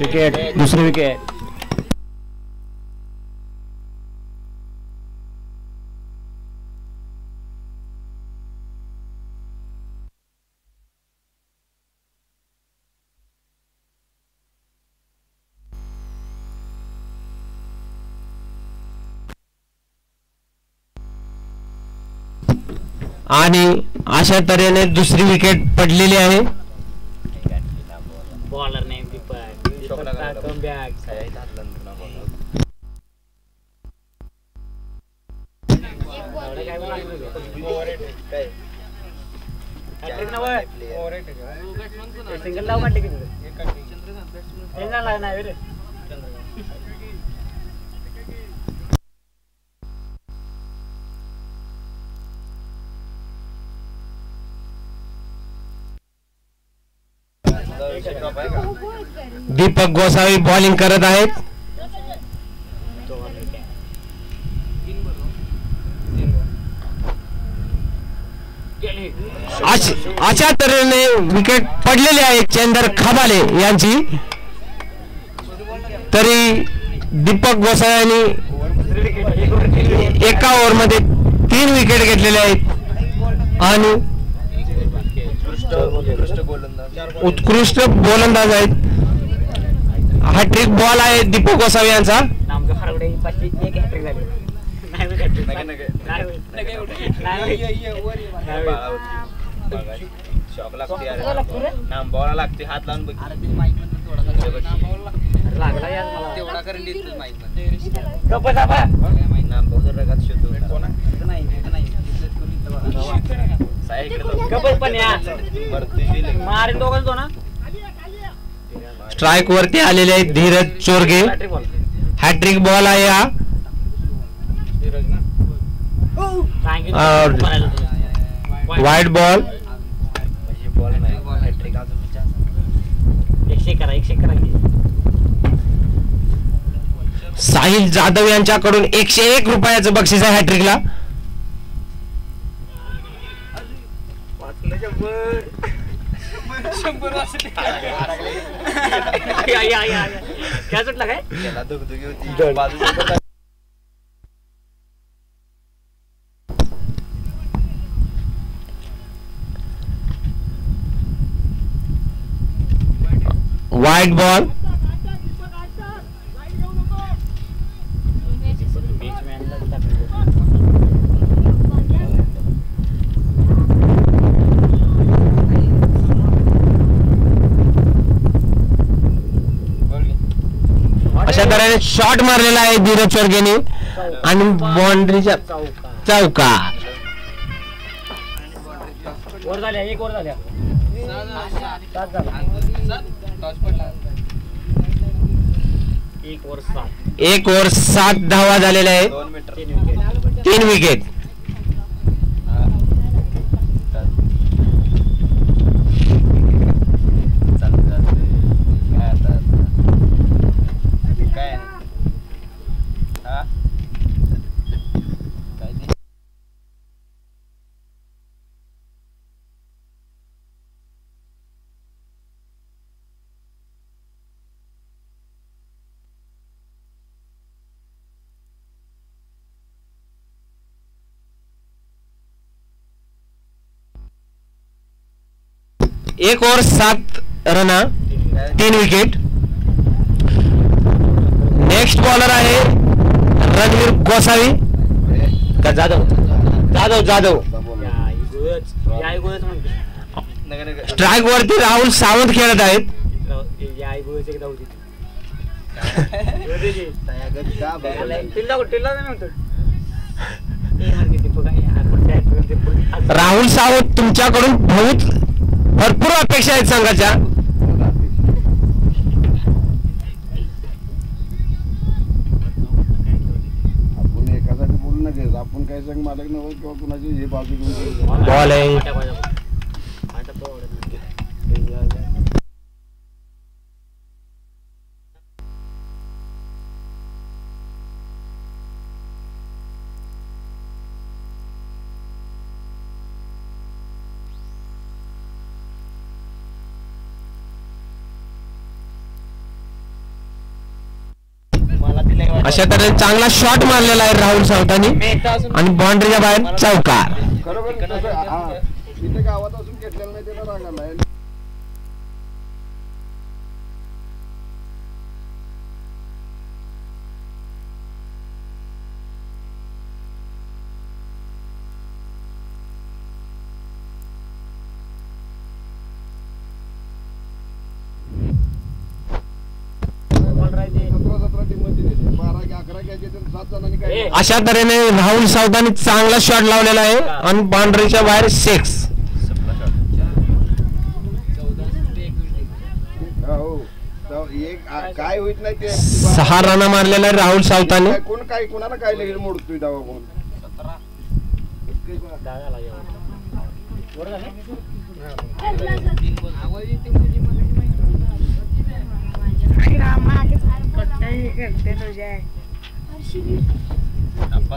Wicket, दुसरी wicket. आणि अशा तऱ्हेने दुसरी विकेट पडलेली आहे. बॉलर नाही कमबॅक. सिंगल लाव काढले की नाही रे. दीपक गोसावी बॉलिंग करत आहेत. अशा तऱ्हेने विकेट पडलेली आहे चंदर खबाले यांची. तरी दीपक गोसावी यांनी एका ओव्हरमध्ये 3 विकेट घेतलेले आहेत आणि उत्कृष्ट गोलंदाज आहेत. हॅट्रिक बॉल आहे दीपक गोसावी यांचा. लागते हात लावून स्ट्राइक वरती आलेले आहेत धीरज चोरगे. हॅट्रिक बॉल आहे हा. Wide ball. साहिल जाधव यांच्याकडून 101 रुपयाचं बक्षीस आहे हॅट्रिकला. काय सुटला काय वाईड बॉल. अशा तऱ्हेने शॉट मारलेला आहे धीरज चोरगेने आणि बाउंड्रीच्या चौका. वर झाल्या, एक वर झाल्या. 1 ओव्हर 7 धावा झालेल्या आहे. 3 विकेट. एक over 7 run, 3 wicket. Next bowler आहे रणवीर गोसावी का जाधव. जाधव. स्ट्राइक वरती राहुल सावंत खेळत आहेत. राहुल सावंत तुमच्याकडून भरपूर अपेक्षा आहेत संघाच्या. आपण एकासाठी बोलू नका. आपण काय संघ मालक नव्हत किंवा कुणाची हे बाजू घेऊन बॉल आहे. अशा तऱ्हेने चांगला शॉट मारलेला आहे राहुल सावतानी आणि बाउंड्रीच्या बाहेर चौकार. खरोखर तसं, हा इथे गावात असून घेतलेलं नाही त्याला राग आलाय. अशा तऱ्हेने राहुल सावतानी चांगला शॉट लावलेला आहे आणि बाउंड्रीच्या बाहेर 6. काय होत नाही ते 6 रन मारलेला आहे राहुल सावतानी. कोण काय कोणाला काय लगेच मोडतोय दावा कोण.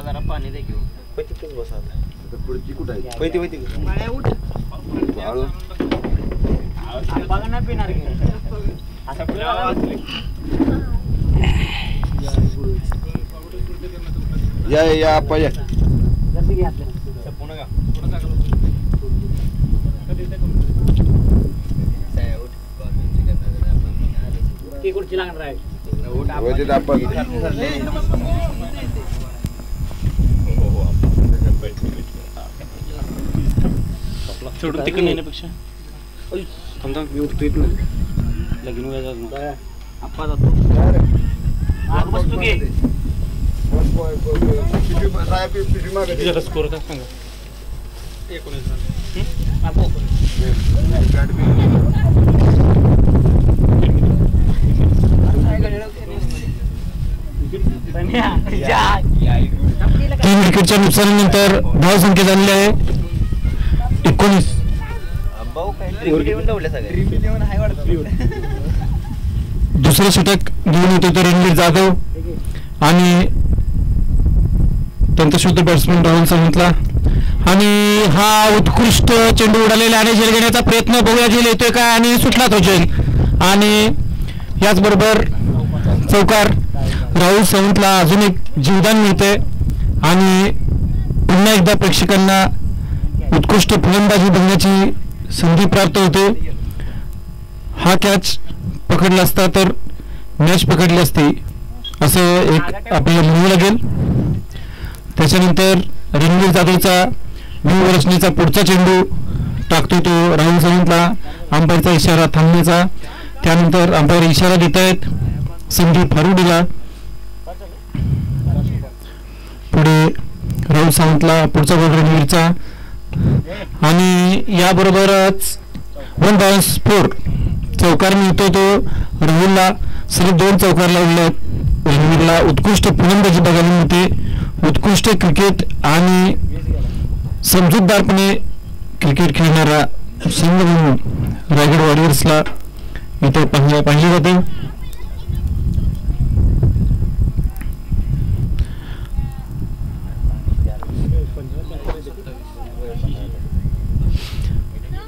जरा पाणी दे घेऊ बसा पुढची कुठं आहे पिणार या पाहिजे खुर्ची लागणार आहे. सोडून तिकडे नेण्यापेक्षा थांब मी उठतो इथून लगीन व्हायचं आप्पा जातो आग बसतो की जरा स्कोर काय सांगा. 3 विकेटच्या नुकसानीनंतर धावसंख्या झालेली आहे 19. दुसरे षटक घेऊन येतो तो रणवीर जाधव आणि त्यांचा शुद्ध बॅट्समन राहुल सावंतला. आणि हा उत्कृष्ट चेंडू उडालेला आणि झेल घेण्याचा प्रयत्न बघूया झेल येतोय का आणि सुटला तो झेल. आणि याचबरोबर चौकार राहुल सावंतला अजून एक जीवदान मिळते आणि पुन्हा एकदा प्रेक्षकांना उत्कृष्ट फलंदाजी बघण्याची संधी प्राप्त होते. हा कॅच पकडला असता तर मॅच पकडली असती असं एक आपल्याला म्हणू लागेल. त्याच्यानंतर रणवीर जाधवचा रचनेचा पुढचा चेंडू टाकतो तो राहुल सावंतला. अंपायरचा इशारा थांबण्याचा. त्यानंतर अंपायर इशारा देत आहेत संदीप फारुडीला. पुढे राहुल सावंतला पुढचा बॉल रणवीरचा आणि याबरोबरच 1 बाउन्स 4 चौकार मिळतो तो राहुलला. सलग 2 चौकार लावले. रणवीरला उत्कृष्ट फलंदाजी बघायला मिळते. उत्कृष्ट क्रिकेट आणि समजूतदारपणे क्रिकेट खेळणारा संघ म्हणून रायगड वॉरियर्सला इथे पाहिले जाते.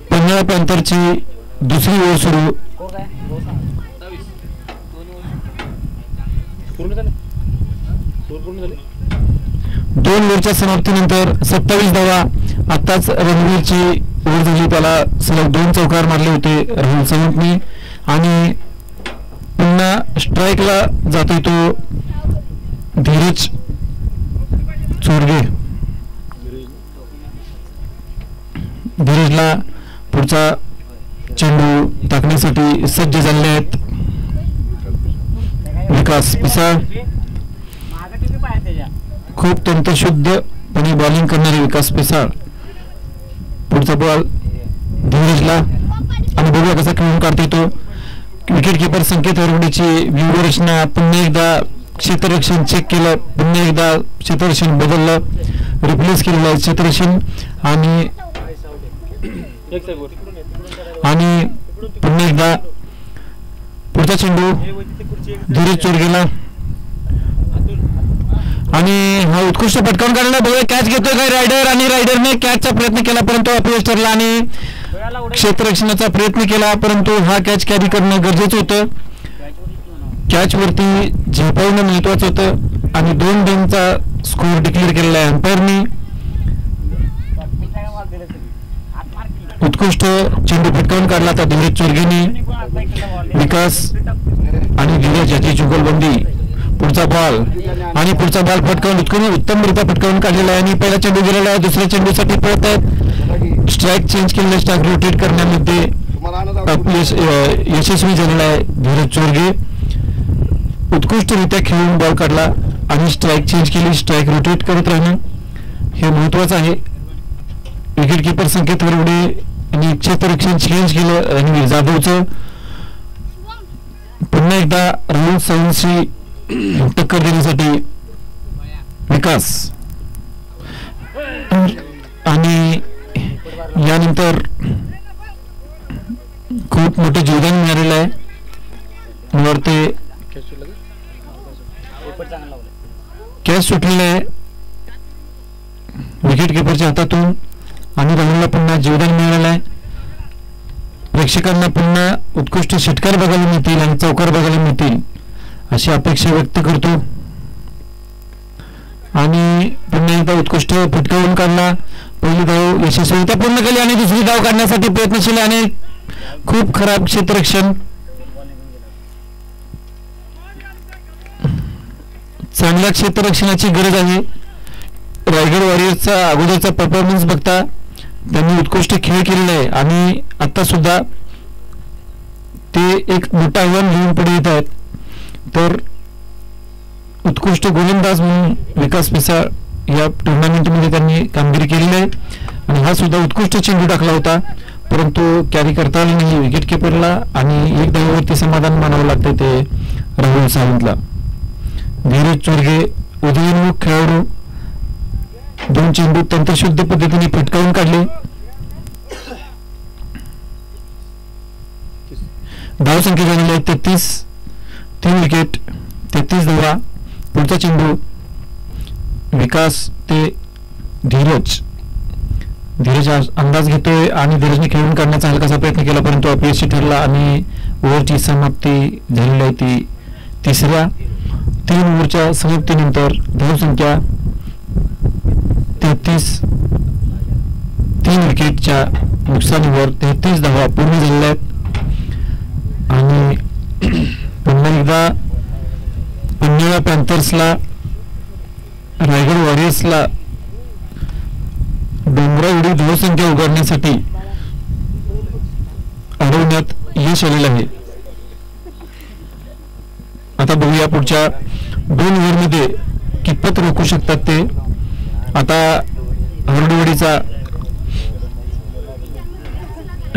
पंजाब पॅन्थरची दुसरी ओव्हर सुरू. दोन ओव्हरच्या समाप्तीनंतर 27 धावा. आताच रणवीरची ओव्हर झाली. त्याला सलग 2 चौकार मारले होते राहुल सावंतने आणि पुन्हा स्ट्राईकला जातोय तो धीरज चोरगे. धीरजला पुढचा चेंडू टाकण्यासाठी सज्ज झाले आहेत विकास पिसाळ. खूप तंत्रशुद्धपणे बॉलिंग करणारे विकास पिसाळ. पुढचा बॉल धीरजला आणि बघूया कसा खेळून काढतो तो. विकेट किपर संकेत हरवडेची व्यूहरचना पुन्हा एकदा क्षेत्ररक्षण चेक केलं. पुन्हा एकदा क्षेत्ररक्षण बदललं. रिप्लेस केलेलं आहे क्षेत्ररक्षण आणि पुन्हा एकदा पुढचा चेंडू धीरज चोरगेला आणि हा उत्कृष्ट पटकावून काढला. बघूया कॅच घेतोय काय रायडर आणि रायडरने कॅचचा प्रयत्न केला परंतु अपयश ठरला आणि क्षेत्ररक्षणाचा प्रयत्न केला परंतु हा कॅच कॅरी करणं गरजेचं होतं. कॅच वरती झेपावणं महत्वाचं होतं आणि 2 रनचा स्कोर डिक्लेअर केलेला आहे अंपायरनी. उत्कृष्ट चेंडू फटकावून काढला होता धीरज चोरगेनी. विकास आणि धीरज याची जुगलबंदी. पुढचा बॉल आणि पुढचा बॉल फटकावून उत्तमरित्या फटकावून काढलेला आहे आणि पहिला चेंडू गेलेला आहे. दुसऱ्या चेंडूसाठी पळत आहेत. स्ट्राईक चेंज केलेला, स्ट्राईक रोटेट करण्यामध्ये यशस्वी झालेला आहे धीरज चोरगे. उत्कृष्टरित्या खेळून बॉल काढला आणि स्ट्राईक चेंज केली. स्ट्राईक रोटेट करत राहणं हे महत्वाचं आहे. विकेट किपर संकेत वरवडे यांनी क्षेत्ररक्षण चेंज केलं. रणवीर जाधवचं पुन्हा एकदा राहुल सावंतशी टक्कर देण्यासाठी विकास आणि यानंतर खूप मोठं योगदान मिळालेलं आहे. मला वाटते कॅच सुटलेलं आहे विकेट किपरच्या हातातून आणि राहुलला पुन्हा जीवदान मिळालेलं आहे. प्रेक्षकांना पुन्हा उत्कृष्ट षटकार बघायला मिळतील आणि चौकार बघायला मिळतील अशी अपेक्षा व्यक्त करतो. आणि पुन्हा एकदा उत्कृष्ट फटकावून काढला. पहिली धाव यशस्वीरित्या पूर्ण केली आणि दुसरी धाव काढण्यासाठी प्रयत्नशील आणि खूप खराब क्षेत्ररक्षण. चांगल्या क्षेत्ररक्षणाची गरज आहे. रायगड वॉरियर्सचा अगोदरचा परफॉर्मन्स बघता त्यांनी उत्कृष्ट खेळ केलेला आहे आणि आता सुद्धा ते एक मोठं आव्हान घेऊन पुढे येत आहेत. तर उत्कृष्ट गोलंदाज म्हणून विकास मिसाळ या टुर्नामेंटमध्ये त्यांनी कामगिरी केलेली आहे आणि हा सुद्धा उत्कृष्ट चेंडू टाकला होता परंतु कॅरी करता आली नाही विकेट किपरला आणि 1 धावेवरती समाधान मानावं लागतं ते राहुल सावंतला. धीरज चोरगे उदयोन्मुख खेळाडू 2 चेंडू तंत्रशुद्ध पद्धतीने फटकावून काढले. धावसंख्या झालेली आहे 33. 3 विकेट 33 धावा. पुढचा चेंडू विकास ते धीरज अंदाज घेतोय आणि धीरजने खेळून काढण्याचा हलकासा प्रयत्न केला परंतु अपयशी ठरला आणि ओव्हरची समाप्ती झालेली आहे ती 3ऱ्या 3 ओव्हरच्या समाप्तीनंतर धावसंख्या 33. 3 विकेटच्या नुकसानीवर 33 धावा पूर्ण झालेल्या आहेत आणि पुन्हा एकदा पन्हाळा पॅन्थर्सला रायगड वॉरियर्सला डोंगरा एवढी धावसंख्या उघडण्यासाठी अडवण्यात यश आलेलं आहे. आता बघूया पुढच्या 2 ओव्हरमध्ये कितपत रोखू शकतात ते. आता हरडवाडीचा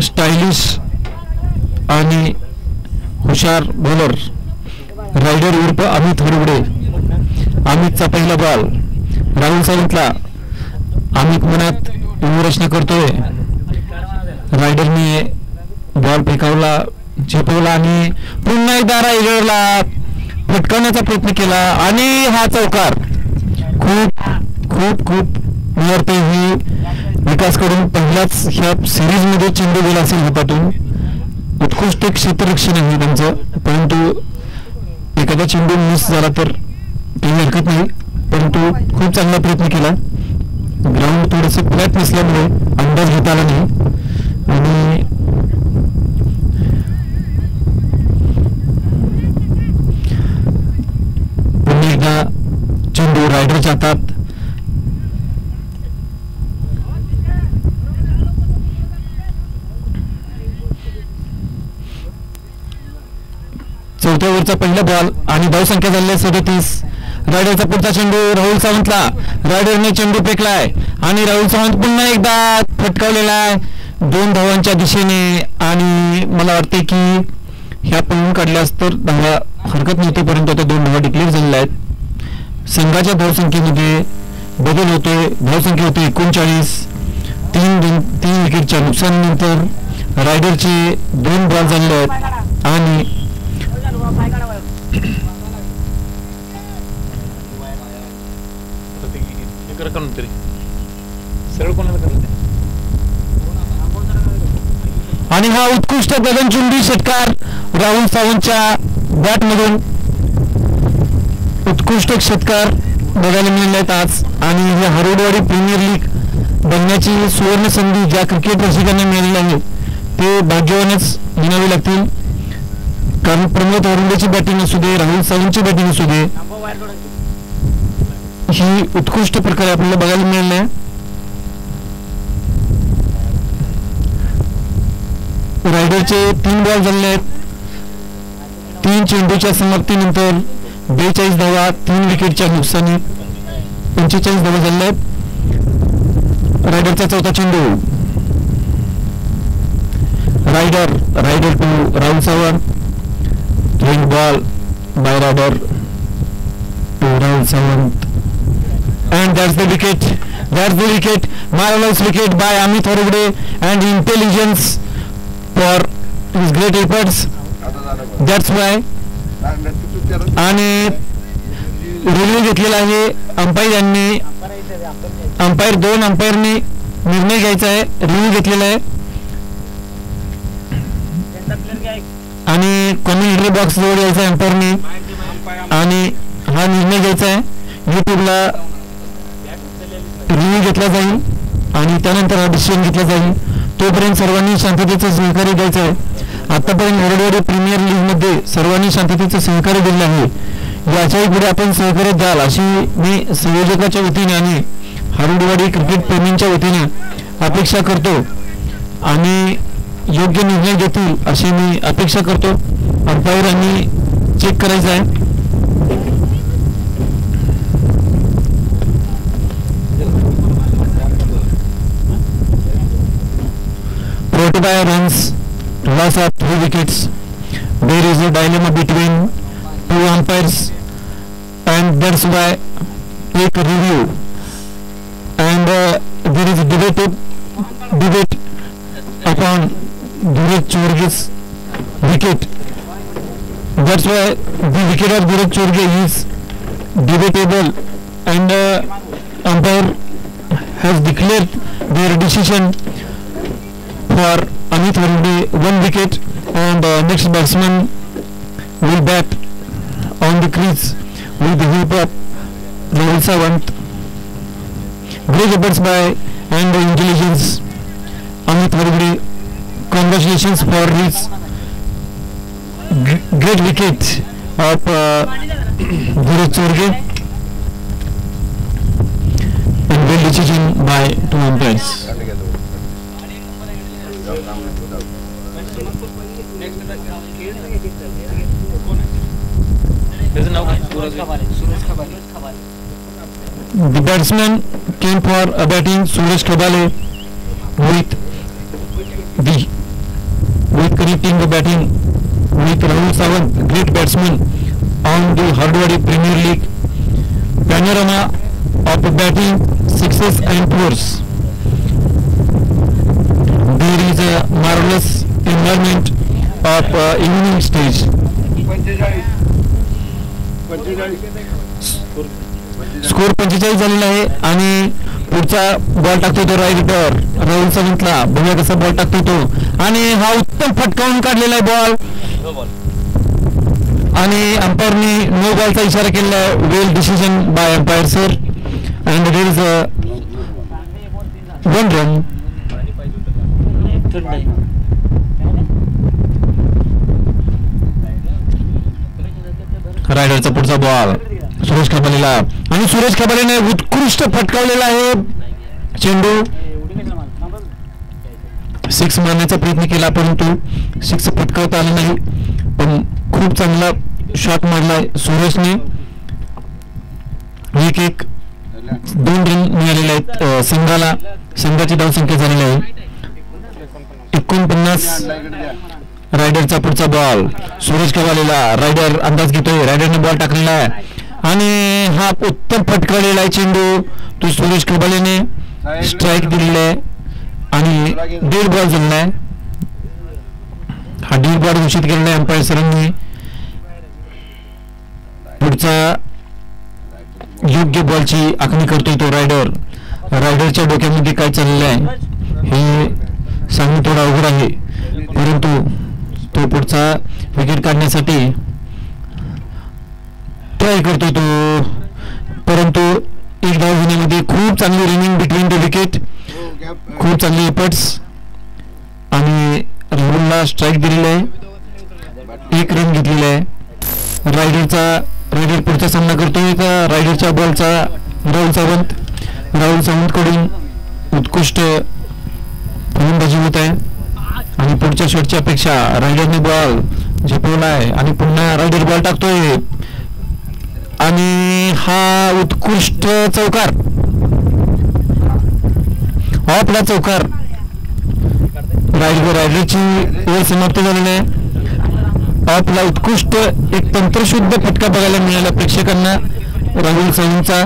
स्टायलिश आणि हुशार बॉलर रायडर उर्फ अमित हरवडे. अमितचा पहिला बॉल राहुल सावंतला. अमित मनात व्यूहरचना करतोय. रायडरने बॉल फेकावला झेपवला आणि पुन्हा एकदा रायडरला फटकावण्याचा प्रयत्न केला आणि हा चौकार. खूप खूप खूप वाटते ही विकासकडून पहिल्याच ह्या सिरीज मध्ये चेंडू गेला असेल हातातून. उत्कृष्ट क्षेत्ररक्षण आहे त्यांचं परंतु एखादा चेंडू मिस झाला तर काही हरकत नाही परंतु खूप चांगला प्रयत्न केला. ग्राउंड थोडंसं फ्लॅट नसल्यामुळे अंदाज घेता आला नाही आणि पुन्हा एकदा चेंडू रायडरच्या हातात. चौथ्या ओव्हरचा पहिला बॉल आणि धावसंख्या झाली 37. रायडरचा पुढचा चेंडू राहुल सावंतला. रायडरने चेंडू फेकलाय आणि राहुल सावंत पुन्हा एकदा फटकावलेला आहे 2 धावांच्या दिशेने आणि मला वाटते की ह्या पळून काढल्यास तर धावा हरकत नव्हती परंतु आता 2 धावा डिक्लेअर झालेल्या आहेत. संघाच्या धावसंख्येमध्ये बदल होतोय. धावसंख्या होते 39. 3 विकेटच्या नुकसानीनंतर रायडरचे 2 बॉल झालेले आहेत आणि आणि हा उत्कृष्ट गगनचुंबी षटकार राहुल सावंतच्या बॅटमधून उत्कृष्ट षटकार बघायला मिळाले आहेत आज आणि ही हरडवाडी प्रीमियर लीग बनण्याची सुवर्ण संधी ज्या क्रिकेट रसिकांना मिळालेली आहे ते भाग्यवानच म्हणावे लागतील. कारण प्रमोद हरुंडेची बॅटिंग असू दे, राहुल सावंतची बॅटिंग असू दे, ही उत्कृष्ट प्रकारे आपल्याला बघायला मिळाली आहे. रायडरचे 3 बॉल झाले आहेत. 3 चेंडूच्या समाप्तीनंतर 42 धावा, 3 विकेटच्या नुकसानी 45 धावा झाल्या आहेत. रायडरचा चौथा चेंडू, Ryder to Rahul Sawant, red ball by Ryder to Rahul Sawant and that's the wicket, marvelous wicket by Amit Harugde and intelligence for his great efforts. That's why. आणि रिव्ह्यू घेतलेला आहे दोन अंपायरनी निर्णय घ्यायचा आहे, रिव्ह्यू घेतलेला आहे आणि कॉमेंट्री बॉक्स जवळ यायचा आहे अंपायरनी आणि हा निर्णय घ्यायचा आहे. युट्यूबला रिव्ह्यू घेतला जाईल आणि त्यानंतर हा डिसिजन घेतला जाईल. तोपर्यंत सर्वांनी शांततेचं सहकार्य द्यायचं आहे. आतापर्यंत हरडवाडी प्रीमियर लीग मध्ये सर्वांनी शांततेचं सहकार्य दिलं आहे. याच्याही पुढे आपण सहकार्य द्याल अशी मी संयोजकाच्या वतीने आणि हरडवाडी क्रिकेट प्रेमींच्या वतीने अपेक्षा करतो आणि योग्य निर्णय घेतील अशी मी अपेक्षा करतो. अंपायरांनी चेक करायचं आहे. by runs, loss of 3 wickets. There is a dilemma between 2 umpires and that's why take a review and there is a debate upon Dhiraj Chorge's wicket. That's why the wicket of Dhiraj Chorge is debatable and umpire has declared their decision for Amit Harugde 1 wicket and next batsman will bat on the crease with the help of Rahul Sawant. Great efforts by and intelligence Amit Harugde. Congratulations for his great wicket of Dhiraj Chorge and well decision by 2 umpires. The batsman came for a batting Suraj Khabale with connecting the batting with Rahul Sawant, great batsman on the Hardwadi Premier League. Panorama of batting, sixes and fours. There is a marvelous environment of evening stage. Score 45 झालेला आहे आणि पुढचा ball टाकतो तो rider Rahul सावंतला. बघूया कसा ball टाकतो तो आणि हा उत्तम फटकावून काढलेला आहे बॉल आणि अंपायरनी नो बॉलचा इशारा केलेला आहे. Well decision by umpire sir and there is 1 run. रायडरचा पुढचा बॉल सुरेश खबालेला आणि सुरेश खबालेने उत्कृष्ट फटकावलेला आहे चेंडू. 6 मारण्याचा प्रयत्न केला परंतु 6 फटकावता आला नाही पण खूप चांगला शॉट मारलाय सुरेशने. 1-1 2 रन मिळालेले आहेत संघाला. संघाची धावसंख्या झालेली आहे 49. रायडरचा पुढचा बॉल सुरेश खबालेला. रायडर अंदाज घेतोय. रायडरने बॉल टाकलेला आहे आणि हा उत्तम फटकावलेला आहे चेंडू तो सुरेश खबालेने स्ट्राईक दिलेला आहे आणि 1.5 बॉल झालेला आहे. हा 1.5 बॉल घोषित केलेला आहे अंपायर सरांनी. पुढचा योग्य बॉलची आखणी करतोय तो रायडर. रायडरच्या डोक्यामध्ये काय चाललेलं आहे हे सांगणं थोडं अवघड आहे परंतु तो पुढचा विकेट काढण्यासाठी ट्राय करतो तो, परंतु एक धाव घेण्यामध्ये खूप चांगली रनिंग बिटवीन द विकेट, खूप चांगले एफर्ट्स आणि राहुलला स्ट्राईक दिलेला आहे, 1 रन घेतलेला आहे. रायडर पुढचा सामना करतोय. रायडरच्या बॉलचा राहुल सावंत कडून उत्कृष्ट फलंदाजी होत आहे आणि पुढच्या शॉटची अपेक्षा. रायडरने बॉल झेपवला आहे आणि पुन्हा रायडर बॉल टाकतोय आणि हा उत्कृष्ट चौकार, ऑफला चौकार. रायडरची ओव्हर समाप्त झालेली आहे. ऑफला उत्कृष्ट एक तंत्रशुद्ध फटका बघायला मिळाला प्रेक्षकांना राहुल सावंतचा.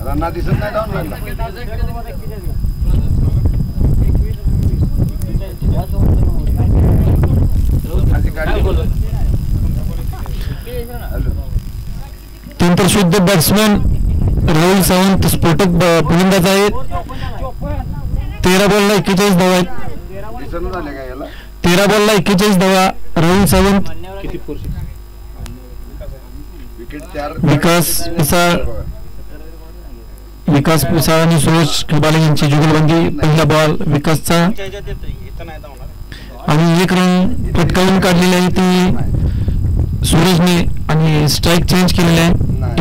रन्ना दिसत नाही जाऊन लागला. तंत्रशुद्ध बॅट्समॅन राहुल सावंत स्फोटक फलंदाज आहेत. 13 बॉलला 41 धावा आहेत. 13 बॉलला 41 धावा. राहुल सावंत, विकास पिसाळ आणि सुरेश खबाले यांची जुगलबंदी. पहिला बॉल विकासचा आणि 1 रन पटकावून काढलेली आहे ती सुरेशने आणि स्ट्राईक चेंज केलेला आहे.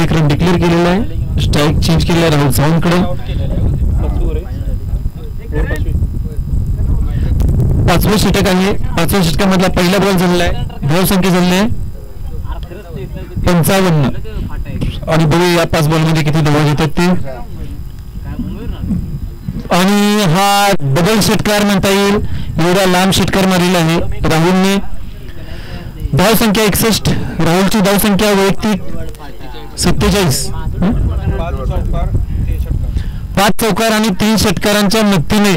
1 रन डिक्लेअर केलेला आहे, स्ट्राईक चेंज केलेला आहे राहुल सावंतकडे. 5वा षटक आहे. 5व्या षटकामधला पहिला बॉल झालेला आहे. धावसंख्या झालेली आहे 55 आणि बघू या 5 बॉलमध्ये किती धावा घेतात ते. आणि हा डबल षटकार म्हणता येईल, एवढा लांब षटकार मारलेला आहे राहुलने. धावसंख्या 61. राहुलची धावसंख्या वैयक्तिक 47. 5 चौकार आणि 3 षटकारांच्या मदतीने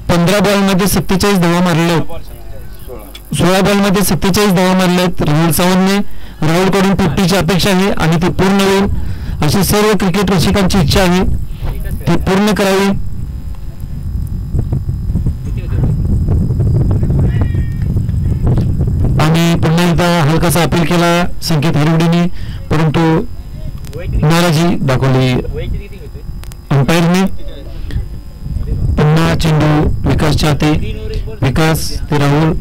15 बॉलमध्ये 47 धावा मारलेल्या आहेत. 16 बॉलमध्ये 47 धावा मारल्या आहेत राहुल सावंतने. राहुलकडून 50ची अपेक्षा आहे आणि ती पूर्ण होईल अशी सर्व क्रिकेट रसिकांची इच्छा आहे, ती पूर्ण करावी. आणि पुन्हा एकदा हलकासा अपील केला संकेत हरवडेने, परंतु नाराजी दाखवली अंपायरने. पुन्हा चेंडू विकासच्या हाती. विकास ते राहुल.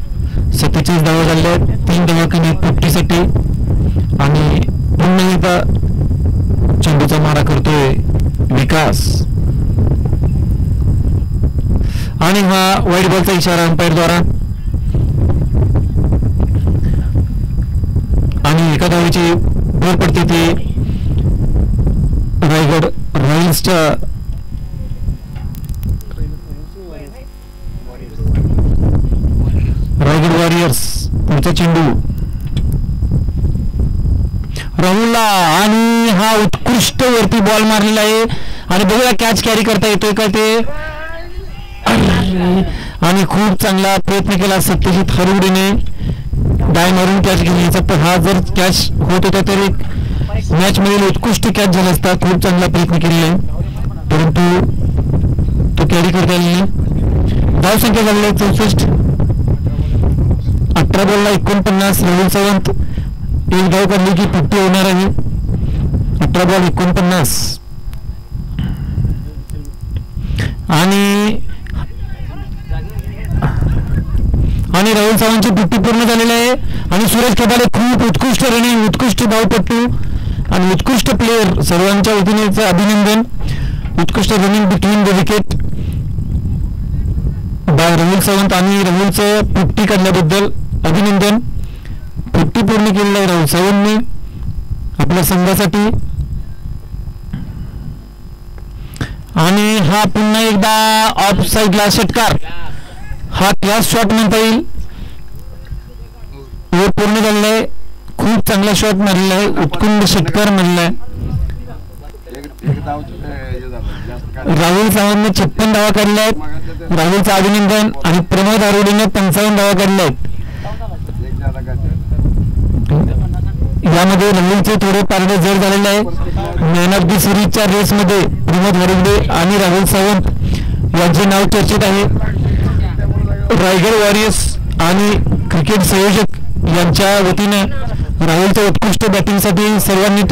47 धावा झाल्या आहेत. 3 धावा कमी 50साठी आणि पुन्हा एकदा चेंडूचा मारा करतोय विकास आणि हा वाईट बॉलचा इशारा अंपायर द्वारा. आणि एका धावेची भर पडते ती रायगड रॉयल्सच्या रायगड वॉरियर्स. पुढचा चेंडू राहुलला आणि हा उत्कृष्ट वरती बॉल मारलेला आहे आणि बघूया कॅच कॅरी करता येतोय का ते. आणि खूप चांगला प्रयत्न केला सत्यजित हरवडेने डाय मारून कॅच घेण्याचा. पण हा जर कॅच होत होता तर एक मॅच मधील उत्कृष्ट कॅच झाला असता. खूप चांगला प्रयत्न केलेला आहे परंतु तो कॅरी करता आला नाही. धावसंख्या झालेली आहे 64. 18 बॉलला 49. राहुल सावंत 1 धाव काढली की 50 होणार आहे. 18 बॉल 49 आणि राहुल सावंतची 50 पूर्ण झालेली आहे. आणि सुरेश खबाले खूप उत्कृष्ट रनिंग, उत्कृष्ट धावपटू आणि उत्कृष्ट प्लेयर, सर्वांच्या वतीने अभिनंदन. उत्कृष्ट running between the wicket bye Rahul Sawant आणि राहुलचं 50 काढल्याबद्दल अभिनंदन. 50 पूर्ण केलेलं आहे राहुल सावंतने आपल्या संघासाठी. आणि हा पुन्हा एकदा ऑफ साईडला षटकार, हा क्लास शॉट म्हणता येईल. हे पूर्ण झालेला आहे. खूप चांगला शॉट मारलेला आहे, उत्कृष्ट षटकार मारलेला आहे. राहुल सावंतने 56 धावा काढल्या आहेत. राहुलचं अभिनंदन. आणि प्रमोद आरोडीने 55 धावा काढल्या आहेत. यामध्ये राहुलचे थोडे पारडे जड झालेले आहे. मॅन ऑफ द सिरीजच्या रेसमध्ये प्रमोद आरोडे आणि राहुल सावंत यांचे नाव चर्चेत आहे. रायगड वॉरियर्स आणि क्रिकेट संयोजक यांच्या वतीने राहुलच्या उत्कृष्ट बॅटिंगसाठी सर्वांनी